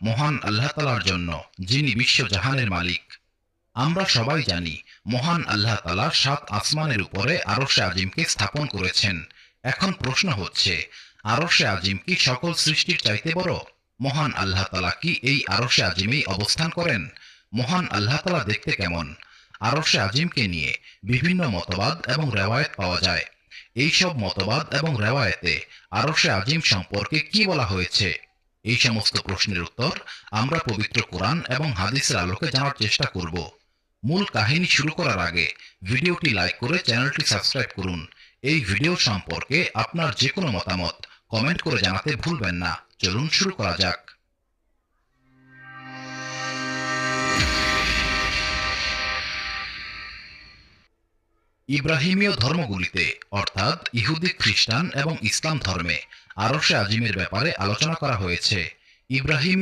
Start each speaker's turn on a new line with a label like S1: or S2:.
S1: মহান আল্লাহ তাআলার জন্য, যিনি বিশ্বজাহানের মালিক। আমরা সবাই জানি মহান আল্লাহ তাআলা ৭ আসমানের উপরে আরশে আজিমকে স্থাপন করেছেন। এখন প্রশ্ন হচ্ছে, আরশে আজিম কি সকল সৃষ্টির চাইতে বড়? মহান আল্লাহ তাআলা কি এই আরশে আজিমেই অবস্থান করেন? মহান আল্লাহ তাআলা দেখতে কেমন? আরশে আজিমকে নিয়ে বিভিন্ন মতবাদ এবং রেওয়ায়েত পাওয়া যায়। এই সব মতবাদ এবং রেওয়ায়েতে আরশে আজিম সম্পর্কে কি বলা হয়েছে? এই সমস্ত প্রশ্নের উত্তর আমরা পবিত্র কোরআন এবং হাদিসের আলোকে জানার চেষ্টা করব। মূল কাহিনী শুরু করার আগে ভিডিওটি লাইক করে চ্যানেলটি সাবস্ক্রাইব করুন। এই ভিডিও সম্পর্কে আপনার যে কোনো মতামত কমেন্ট করে জানাতে ভুলবেন না। চলুন শুরু করা যাক। ইব্রাহিমীয় ধর্মগুলিতে অর্থাৎ ইহুদি, খ্রিস্টান এবং ইসলাম ধর্মে আরশে আজিমের ব্যাপারে আলোচনা করা হয়েছে। ইব্রাহিমী